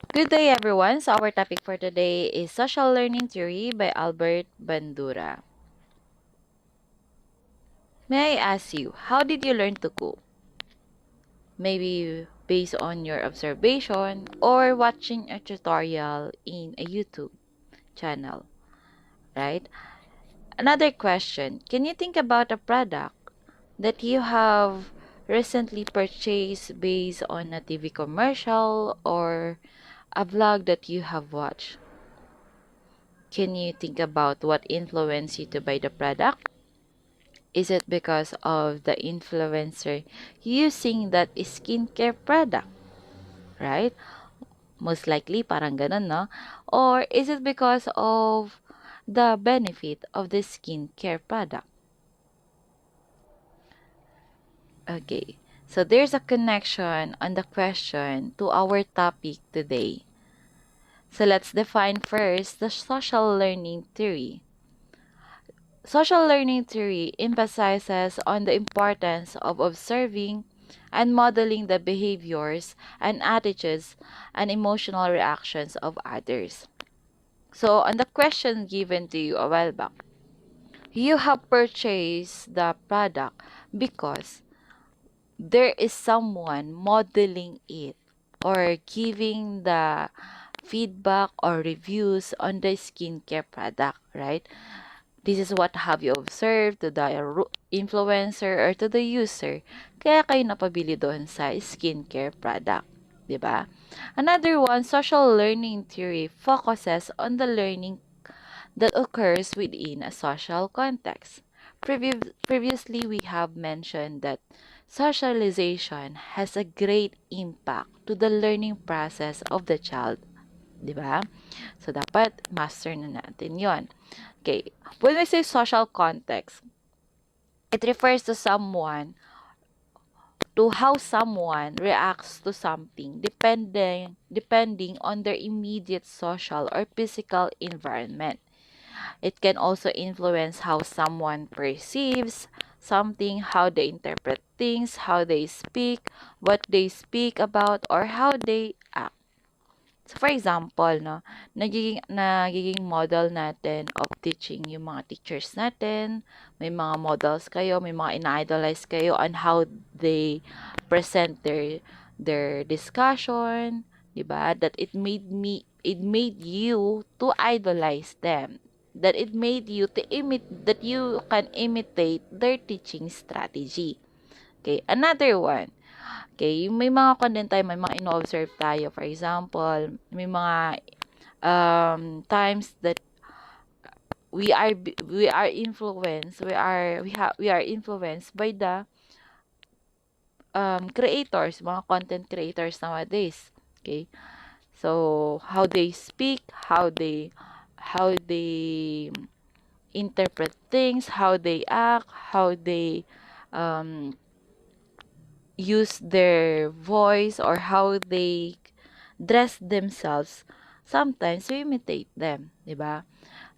Good day, everyone. So, our topic for today is Social Learning Theory by Albert Bandura. May I ask you, how did you learn to cook? Maybe based on your observation or watching a tutorial in a YouTube channel, right? Another question, can you think about a product that you have recently purchased based on a TV commercial or a vlog that you have watched? Can you think about what influenced you to buy the product? Is it because of the influencer using that skincare product, right? Most likely, parang ganun, no? Or is it because of the benefit of the skincare product? Okay, so there's a connection on the question to our topic today. So let's define first the social learning theory. Social learning theory emphasizes on the importance of observing and modeling the behaviors and attitudes and emotional reactions of others. So, on the question given to you a while back, you have purchased the product because there is someone modeling it or giving the feedback or reviews on the skincare product, right? This is what have you observed to the influencer or to the user. Kaya kayo napabili doon sa skincare product. 'Di ba? Another one, social learning theory focuses on the learning that occurs within a social context. Previously, we have mentioned that socialization has a great impact to the learning process of the child. 'Di ba? So, dapat master na natin yon. Okay, when we say social context, it refers to how someone reacts to something depending on their immediate social or physical environment. It can also influence how someone perceives something, how they interpret things, how they speak, what they speak about, or how they act. So for example, no, nagiging model natin of teaching yung mga teachers natin. May mga models kayo, may mga ina-idolize kayo on how they present their discussion, 'di ba? That it made you to idolize them. That it made you to that you can imitate their teaching strategy. Okay, another one. Okay, yung may mga content tayo, may mga ino-observe tayo. For example, may mga times that we are influenced, we are influenced by the creators, mga content creators nowadays. Okay? So, how they speak, how they interpret things, how they act, how they um use their voice or how they dress themselves, sometimes we imitate them, di ba?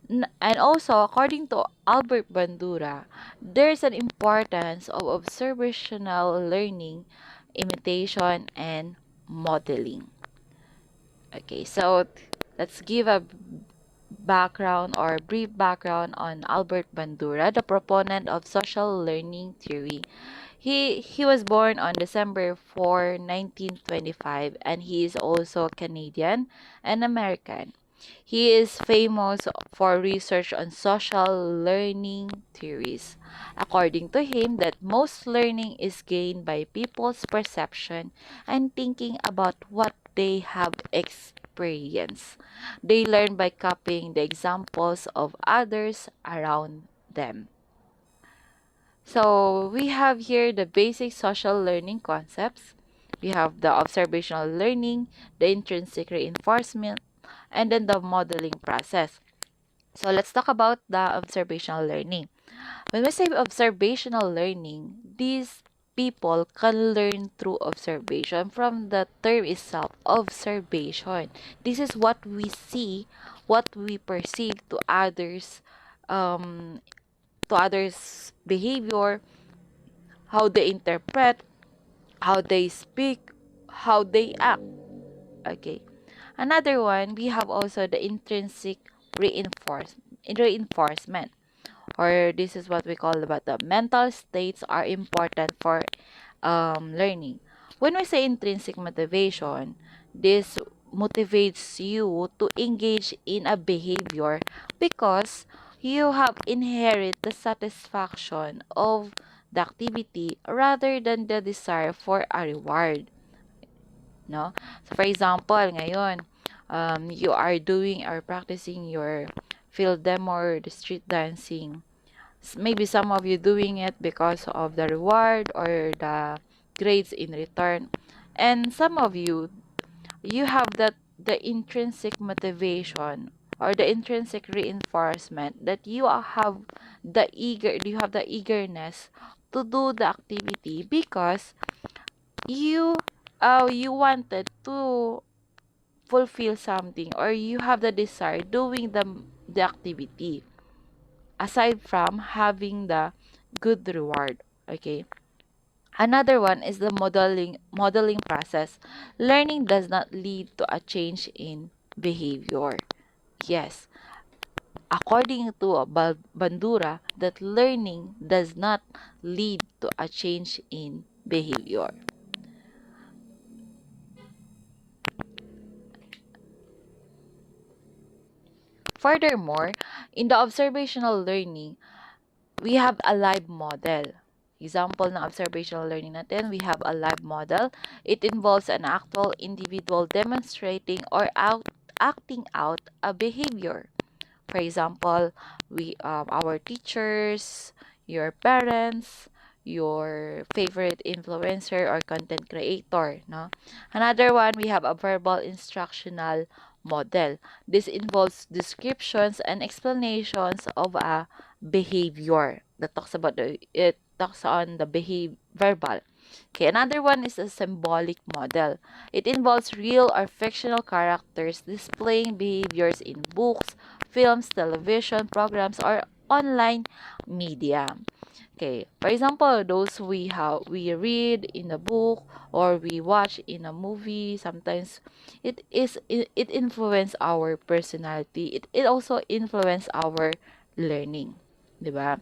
And also, according to Albert Bandura, there's an importance of observational learning, imitation, and modeling. Okay, so let's give a background or brief background on Albert Bandura, the proponent of social learning theory. He was born on December 4, 1925, and he is also Canadian and American. He is famous for research on social learning theories. According to him, that most learning is gained by people's perception and thinking about what they have experienced. They learn by copying the examples of others around them. So we have here the basic social learning concepts. We have the observational learning, the intrinsic reinforcement, and then the modeling process. So let's talk about the observational learning. When we say observational learning, these people can learn through observation from the term itself, observation. This is what we see, what we perceive um, to others' behavior, how they interpret, how they speak, how they act. Okay. Another one, we have also the intrinsic reinforcement, or this is what we call about the mental states are important for learning. When we say intrinsic motivation, this motivates you to engage in a behavior because you have inherit the satisfaction of the activity rather than the desire for a reward, no? So for example, ngayon, you are doing or practicing your field demo or the street dancing. Maybe some of you doing it because of the reward or the grades in return. And some of you, you have that the intrinsic motivation or the intrinsic reinforcement that you have the eagerness to do the activity because you you wanted to fulfill something, or you have the desire doing the activity aside from having the good reward. Okay, another one is the modeling process. Learning does not lead to a change in behavior. Yes, according to Bandura, that learning does not lead to a change in behavior. Furthermore, in the observational learning, we have a live model. Example ng observational learning natin, we have a live model. It involves an actual individual demonstrating or acting out a behavior. For example, our teachers, your parents, your favorite influencer or content creator, no? Another one, we have a verbal instructional model. This involves descriptions and explanations of a behavior that talks about it talks on the verbal. Okay, another one is a symbolic model. It involves real or fictional characters displaying behaviors in books, films, television programs, or online media. Okay, for example, those we read in a book or we watch in a movie, sometimes it influence our personality. It also influence our learning. 'Di ba?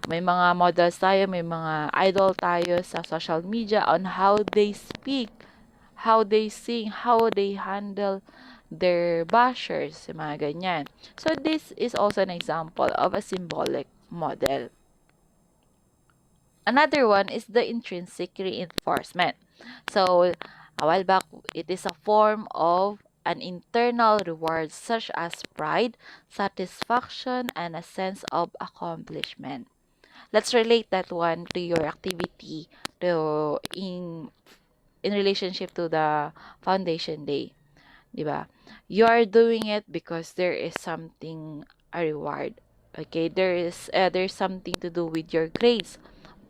May mga models tayo, may mga idol tayo sa social media on how they speak, how they sing, how they handle their bashers, mga ganyan. So this is also an example of a symbolic model. Another one is the intrinsic reinforcement. So, a while back, it is a form of an internal reward such as pride, satisfaction, and a sense of accomplishment. Let's relate that one to your activity in relationship to the foundation day. 'Di ba? You are doing it because there is something a reward. Okay, there's something to do with your grades.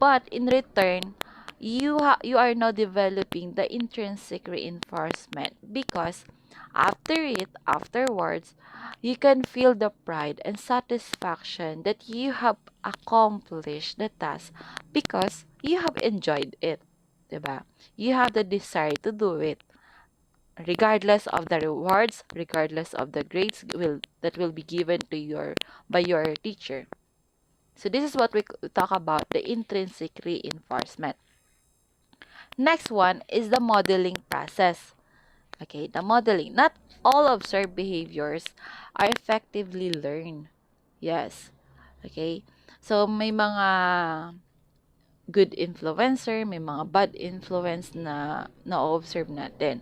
But in return, you are now developing the intrinsic reinforcement because afterwards, you can feel the pride and satisfaction that you have accomplished the task because you have enjoyed it. 'Di ba? You have the desire to do it regardless of the rewards, regardless of the grades that will be given to your by your teacher. So this is what we talk about, the intrinsic reinforcement. Next one is the modeling process. Okay, the modeling. Not all observed behaviors are effectively learned. Yes. Okay. So may mga good influencer, may mga bad influence na na-observe natin.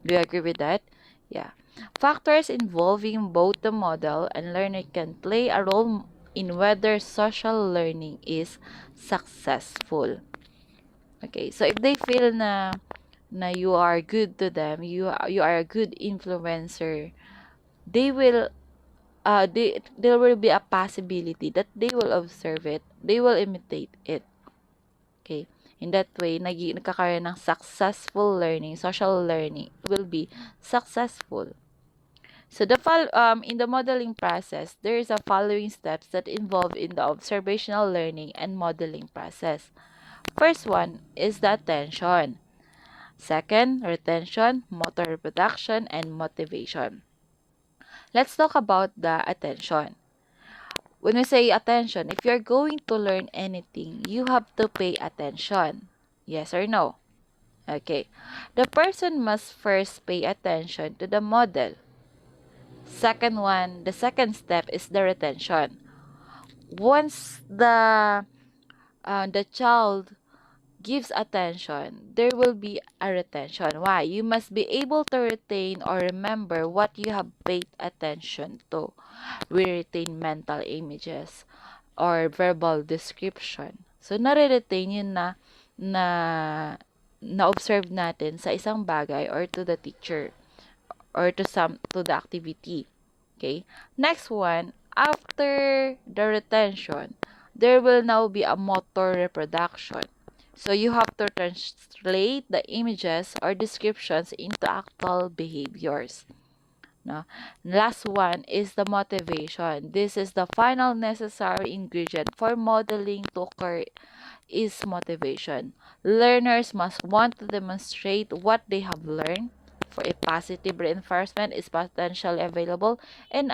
Do you agree with that? Yeah. Factors involving both the model and learner can play a role in whether social learning is successful. Okay, so if they feel na you are good to them, you are a good influencer, they will there will be a possibility that they will observe it, they will imitate it. Okay, in that way, nagkakaroon ng successful learning, social learning will be successful. So in the modeling process, there is a following steps that involve in the observational learning and modeling process. First one is the attention. Second, retention, motor reproduction, and motivation. Let's talk about the attention. When we say attention, if you're going to learn anything, you have to pay attention. Yes or no? Okay. The person must first pay attention to the model. Second one, the second step is the retention. Once the child gives attention, there will be a retention. Why? You must be able to retain or remember what you have paid attention to. We retain mental images or verbal description. So, nare-retain yun na na-observe natin sa isang bagay or to the teacher or to the activity. Okay? Next one, after the retention, there will now be a motor reproduction. So you have to translate the images or descriptions into actual behaviors. No? Last one is the motivation. This is the final necessary ingredient for modeling to occur is motivation. Learners must want to demonstrate what they have learned. For a positive reinforcement is potentially available and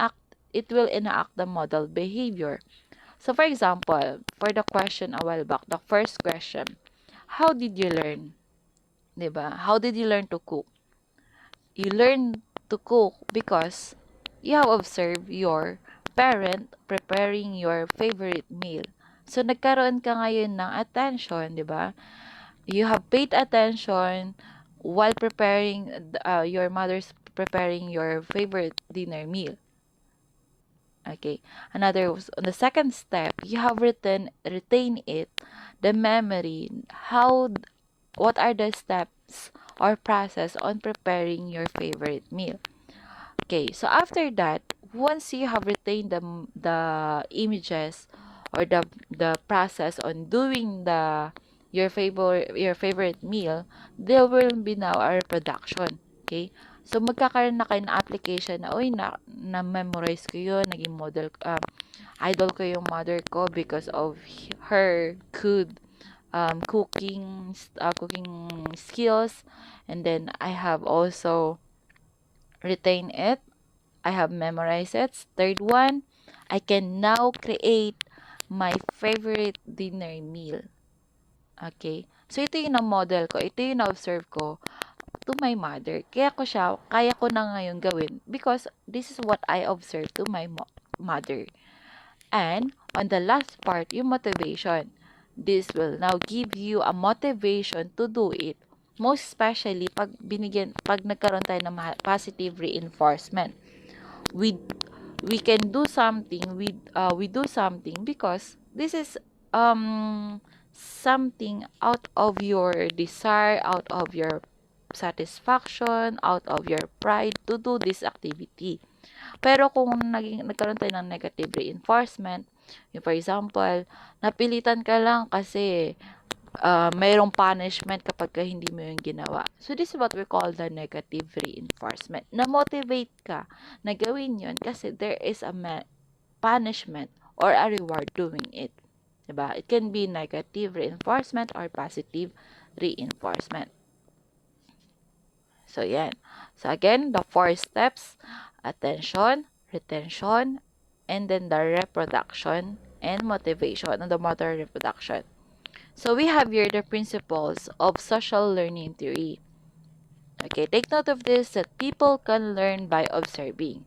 it will enact the model behavior. So for example, for the question a while back, the first question, how did you learn? Diba? How did you learn to cook? You learn to cook because you have observed your parent preparing your favorite meal. So, nagkaroon ka ngayon ng attention, di ba? You have paid attention while preparing, your mother's preparing your favorite dinner meal. Okay. On the second step, you have retain it, the memory, what are the steps or process on preparing your favorite meal. Okay, so after that, once you have retained the images or the process on doing your favorite meal, there will be now a reproduction. Okay? So magkakaroon na kayo ng application na, na-memorize ko yun, naging idol ko yung mother ko because of her good cooking skills, and then I have also retain it. I have memorized it. Third one, I can now create my favorite dinner meal. Okay? So, ito yung na-model ko. Ito yung na-observe ko to my mother. Kaya ko na ngayon gawin because this is what I observed to my mother. And, on the last part, yung motivation. This will now give you a motivation to do it. Most especially, pag nagkaroon tayo ng positive reinforcement. We can do something, we do something because this is something out of your desire, out of your satisfaction, out of your pride to do this activity. Pero kung nagkaroon tayo ng negative reinforcement, for example, napilitan ka lang kasi mayroong punishment kapag hindi mo yung ginawa. So, this is what we call the negative reinforcement. Na-motivate ka na gawin yun kasi there is a punishment or a reward doing it. Diba? It can be negative reinforcement or positive reinforcement. So, yan. So, again, the 4 steps, attention, retention, and then the reproduction and motivation, and the motor reproduction. So, we have here the principles of social learning theory. Okay, take note of this, that people can learn by observing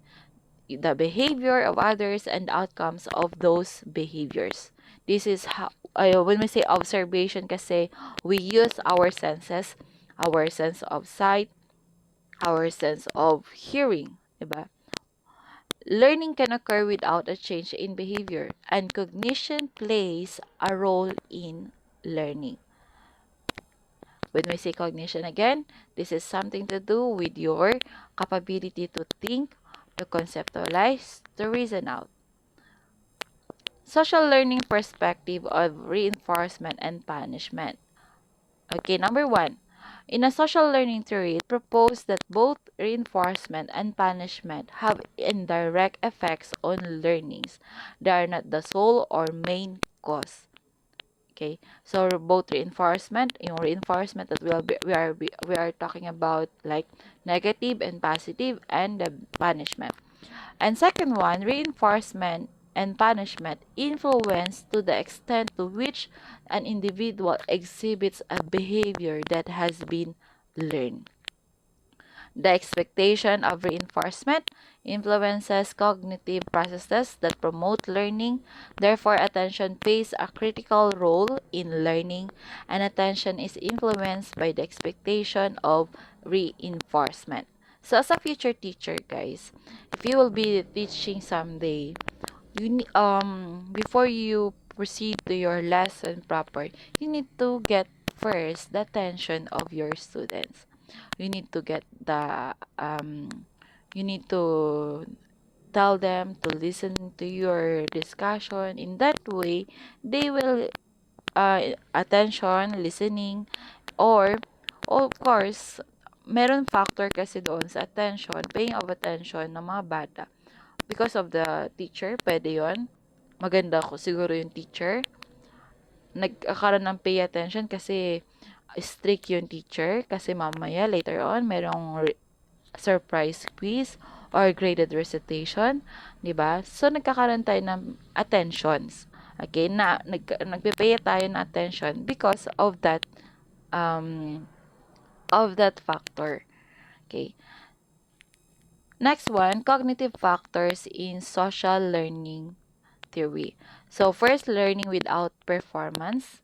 the behavior of others and outcomes of those behaviors. This is how, when we say observation kasi, we use our senses, our sense of sight, our sense of hearing, diba? Learning can occur without a change in behavior, and cognition plays a role in learning. When we say cognition again, this is something to do with your capability to think, to conceptualize, to reason out. Social learning perspective of reinforcement and punishment. Okay, number 1. In a social learning theory, it proposed that both reinforcement and punishment have indirect effects on learnings. They are not the sole or main cause. Okay, so both reinforcement, yung reinforcement that we are talking about, like negative and positive, and the punishment. And second one, reinforcement and punishment influence to the extent to which an individual exhibits a behavior that has been learned. The expectation of reinforcement influences cognitive processes that promote learning. Therefore, attention plays a critical role in learning, and attention is influenced by the expectation of reinforcement. So, as a future teacher, guys, if you will be teaching someday, before you proceed to your lesson proper, you need to get first the attention of your students. You need to get the you need to tell them to listen to your discussion. In that way, they will attention, listening, or of course, meron factor kasi doon sa attention, paying of attention ng mga bata. Because of the teacher, pwede yon. Maganda ko siguro yung teacher. Nagkakaroon ng pay attention kasi strict yung teacher. Kasi mamaya, later on, merong surprise quiz or graded recitation. 'Di ba? So, nagkakaroon tayo ng attentions. Okay? Nagpe-pay tayo ng attention because um, of that factor. Okay? Next one, cognitive factors in social learning theory. So, first, learning without performance,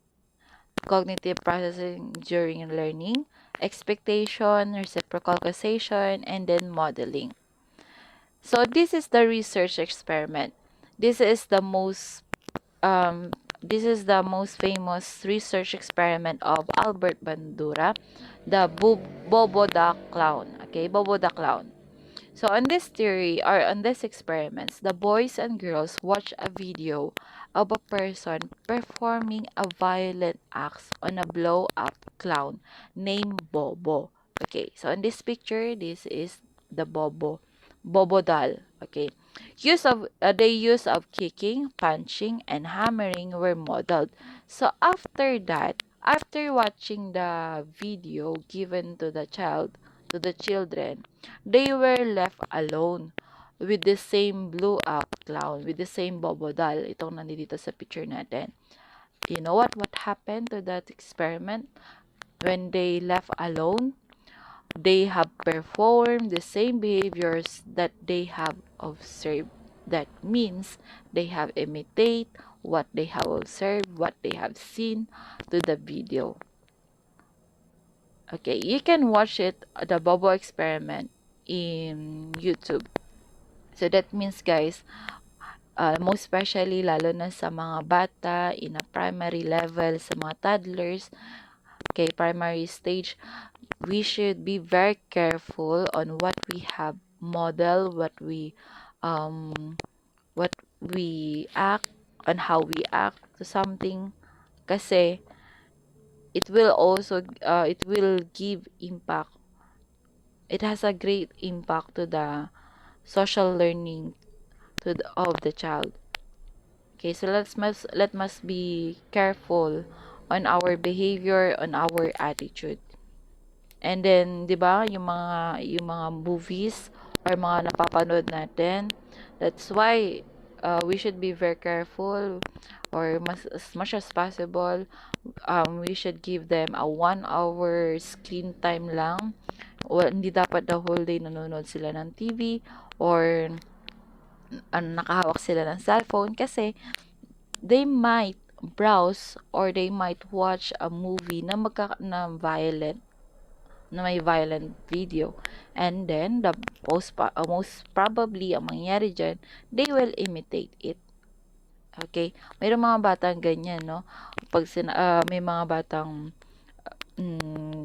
cognitive processing during learning, expectation, reciprocal causation, and then modeling. So, this is the research experiment. This is the most this is the most famous research experiment of Albert Bandura, the Bobo the Clown. Okay, Bobo the Clown. So on this theory or on this experiments, the boys and girls watch a video of a person performing a violent act on a blow-up clown named Bobo. Okay, so in this picture, this is the Bobo doll. Okay, the use of kicking, punching, and hammering were modeled. So after that, after watching the video given to the children, they were left alone with the same blew up clown, with the same Bobo doll. Itong nandito sa picture natin. You know what happened to that experiment? When they left alone, they have performed the same behaviors that they have observed. That means they have imitate what they have observed, what they have seen to the video. Okay, you can watch it, the Bobo experiment, in YouTube. So that means, guys, most especially lalo na sa mga bata in a primary level, sa mga toddlers, okay, primary stage, we should be very careful on what we have model, um what we act, on how we act to something, kasi it will give impact. It has a great impact to the social learning of the child. Okay, so let must be careful on our behavior, on our attitude. And then, 'di ba, yung mga movies or mga napapanood natin, that's why we should be very careful, or as much as possible, we should give them a 1 hour screen time lang. Hindi dapat the whole day nanonood sila ng TV, or nakahawak sila ng cellphone, kasi they might browse or they might watch a movie na violent, na may violent video, and then the most probably ang mangyayari dyan, they will imitate it. Okay, mayroong mga batang ganyan, no? May mga batang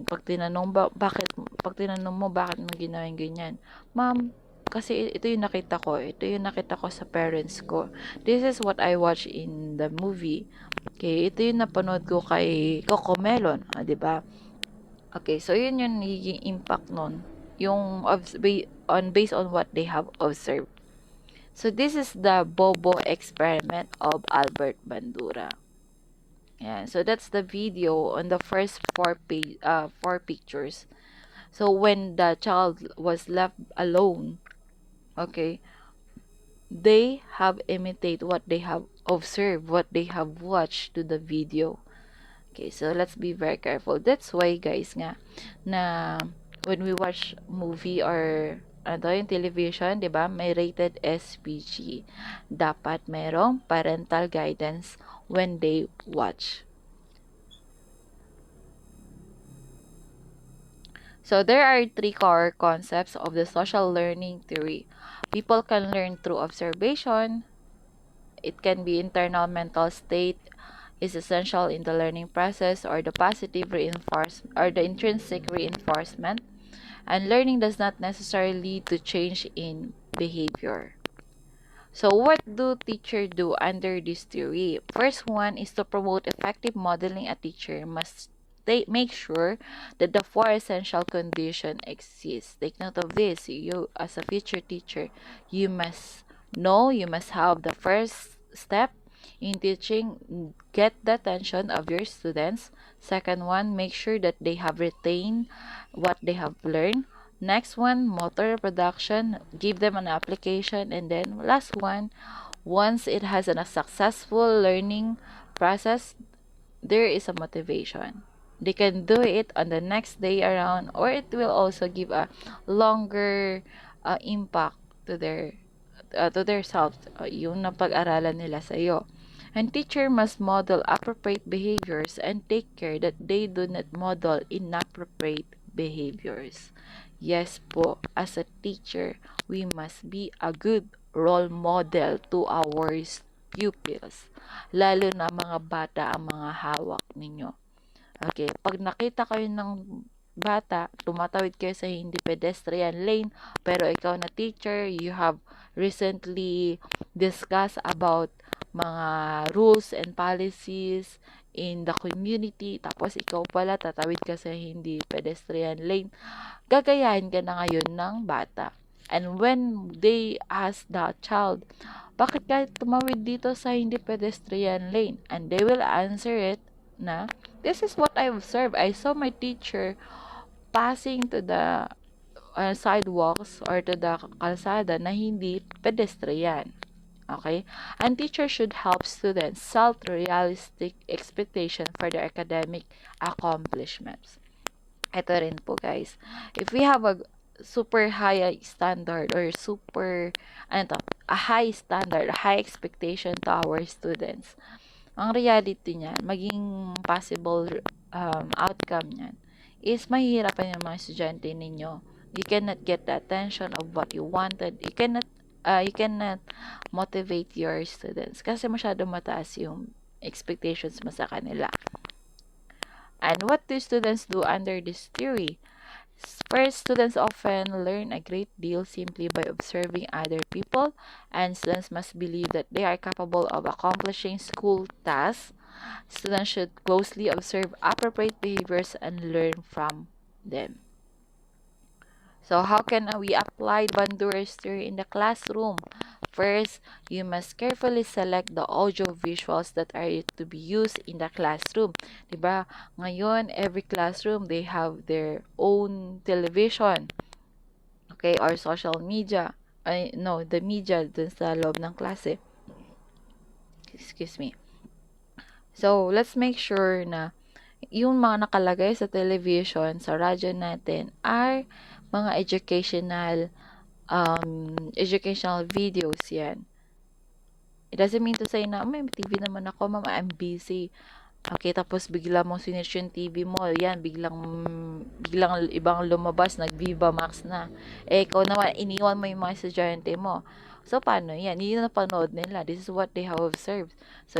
pag tinanong mo bakit mo ginawa yung ganyan, ma'am, kasi ito yung nakita ko sa parents ko, this is what I watch in the movie, okay, ito yung napanood ko kay Coco Melon, di ba? Okay, so yun yung nagiging impact nun, yung based on what they have observed. So this is the Bobo experiment of Albert Bandura. Yeah, so that's the video on the first four pictures. So when the child was left alone, okay, they have imitate what they have observed, what they have watched to the video. Okay, so let's be very careful. That's why guys nga na when we watch movie or ano yung television, 'di ba? May rated SPG. Dapat merong parental guidance when they watch. So there are three core concepts of the social learning theory. People can learn through observation. It can be internal mental state is essential in the learning process or the positive reinforcement or the intrinsic reinforcement. And learning does not necessarily lead to change in behavior. So what do teachers do under this theory? First one is to promote effective modeling. A teacher must make sure that the four essential conditions exist. Take note of this. You, as a future teacher, you must know, you must have the first step in teaching, get the attention of your students. Second one, make sure that they have retained what they have learned. Next one, motor production, give them an application. And then last one, once it has a successful learning process, there is a motivation. They can do it on the next day around, or it will also give a longer impact to their self, yung napag-aralan nila sa iyo. And teacher must model appropriate behaviors and take care that they do not model inappropriate behaviors. Yes po, as a teacher, we must be a good role model to our pupils. Lalo na mga bata ang mga hawak ninyo. Okay, pag nakita kayo ng bata, tumatawid kayo sa hindi pedestrian lane, pero ikaw na teacher, you have recently discussed about mga rules and policies in the community, tapos ikaw pala tatawid ka sa hindi pedestrian lane, gagayahin ka na ngayon ng bata. And when they ask the child, bakit ka tumawid dito sa hindi pedestrian lane? And they will answer it na, this is what I observed. I saw my teacher passing to the sidewalks or to the kalsada na hindi pedestrian. Okay? And teachers should help students set realistic expectation for their academic accomplishments. Ito rin po guys. If we have a super high standard or super, ano to, a high standard, a high expectation to our students, ang reality niyan, maging possible outcome niyan, is mahihirapan yung mga estudyante ninyo. You cannot get the attention of what you wanted. You cannot motivate your students kasi masyado mataas yung expectations mo sa kanila. And what do students do under this theory? First, students often learn a great deal simply by observing other people, and students must believe that they are capable of accomplishing school tasks. Students should closely observe appropriate behaviors and learn from them. So how can we apply Bandura's theory in the classroom? First, you must carefully select the audio visuals that are to be used in the classroom. Diba? Ngayon, every classroom, they have their own television. Okay? Or social media. No, the media dun sa loob ng klase. Excuse me. So, let's make sure na yung mga nakalagay sa television, sa radyo natin, are mga educational videos yan. It doesn't mean to say na, may TV naman ako, mama, I'm busy. Okay, tapos bigla mong sinerch yung TV mo, yan, biglang ibang lumabas, nag-Viva Max na. Ikaw naman, iniwan mo yung mga estudyante mo. So, paano yan? Yun yung napanood nila. This is what they have observed. So,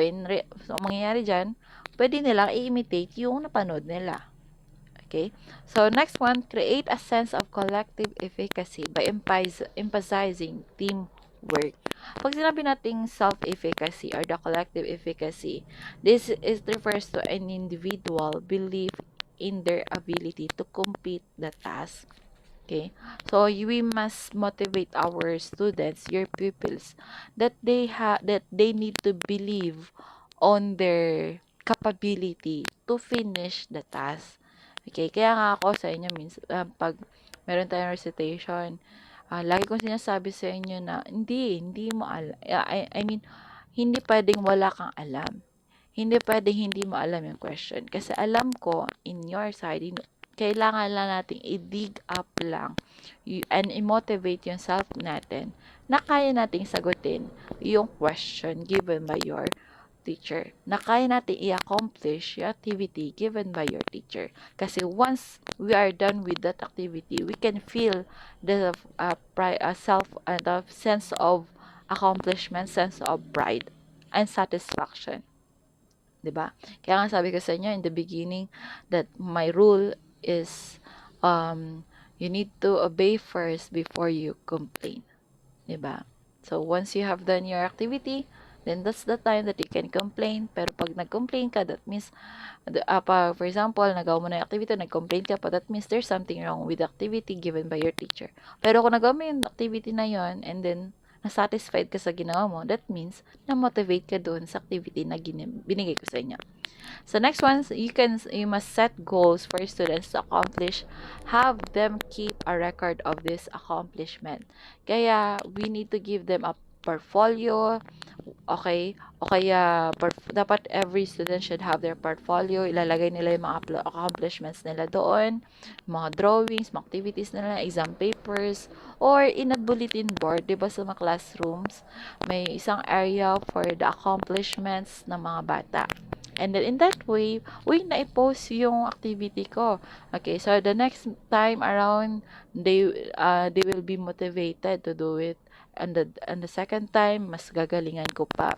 so mangyayari dyan, pwede nilang i-imitate yung napanood nila. Okay? So, next one, create a sense of collective efficacy by emphasizing teamwork. Pag sinabi nating self-efficacy or the collective efficacy, this refers to an individual belief in their ability to complete the task. Okay? So, we must motivate our students, your pupils, that they need to believe on their capability to finish the task. Okay, kaya nga ako sa inyo pag meron tayong recitation, lagi kong sinasabi sa inyo na hindi mo alam. I mean, hindi pwedeng wala kang alam. Hindi pwedeng hindi mo alam yung question. Kasi alam ko, in your side, kailangan lang nating i-dig up lang and i-motivate yung self natin na kaya nating sagutin yung question given by your teacher. Na kaya natin i-accomplish yung activity given by your teacher. Kasi once we are done with that activity, we can feel the the sense of accomplishment, sense of pride, and satisfaction. 'Di ba? Kaya nga sabi ko sa inyo in the beginning that my rule is you need to obey first before you complain. 'Di ba? So once you have done your activity, then that's the time that you can complain. Pero pag nag-complain ka, that means, for example, nagawa mo na yung activity, nag-complain ka pa, that means there's something wrong with the activity given by your teacher. Pero kung nagawa mo yung activity na yon and then na-satisfied ka sa ginawa mo, that means na-motivate ka doon sa activity na binigay ko sa inyo. So next one, you must set goals for students to accomplish. Have them keep a record of this accomplishment. Kaya we need to give them a portfolio, okay? O kaya dapat every student should have their portfolio. Ilalagay nila yung mga accomplishments nila doon, mga drawings, mga activities nila, exam papers, or in a bulletin board, 'di ba sa mga classrooms, may isang area for the accomplishments ng mga bata. And then in that way, na-post yung activity ko. Okay, so the next time around, they will be motivated to do it. And the second time, mas gagalingan ko pa.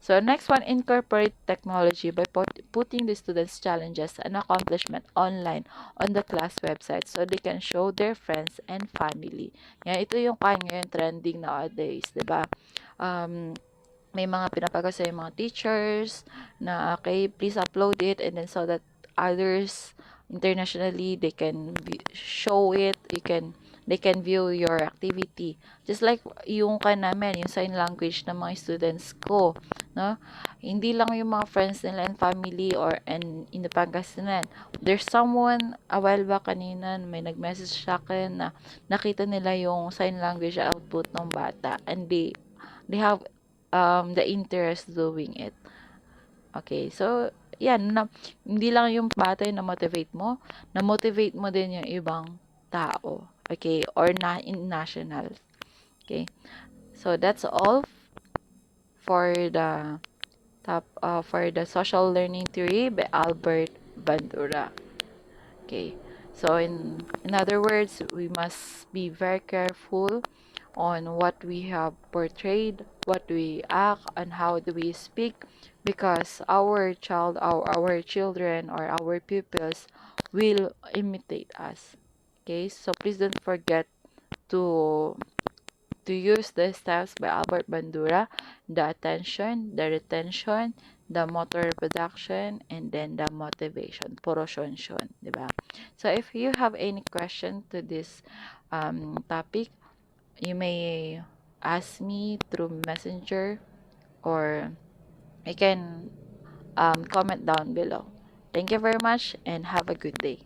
So next one, incorporate technology by putting the students' challenges and accomplishment online on the class website so they can show their friends and family. Yan, ito yung kanya yung trending nowadays, 'di ba? May mga pinapagawa sa mga teachers na okay, please upload it and then so that others internationally they can show it, they can view your activity. Just like yung namin, yung sign language ng mga students ko, no? Hindi lang yung mga friends nila and family or and in the Pangasinan. There's someone a while back kanina may nag-message sa akin na nakita nila yung sign language output ng bata and they have the interest doing it. Okay, so yan, hindi lang yung bata yung na-motivate mo, na-motivate mo din yung ibang tao. Okay, or in national. Okay, so that's all for the for the social learning theory by Albert Bandura. Okay, so in other words, we must be very careful on what we have portrayed, what we act, and how do we speak, because our children, or our pupils will imitate us. Okay, so please don't forget to use the steps by Albert Bandura: the attention, the retention, the motor reproduction, and then the motivation. Puro shon, di ba? So if you have any question to this topic, you may ask me through messenger, or you can comment down below. Thank you very much and have a good day.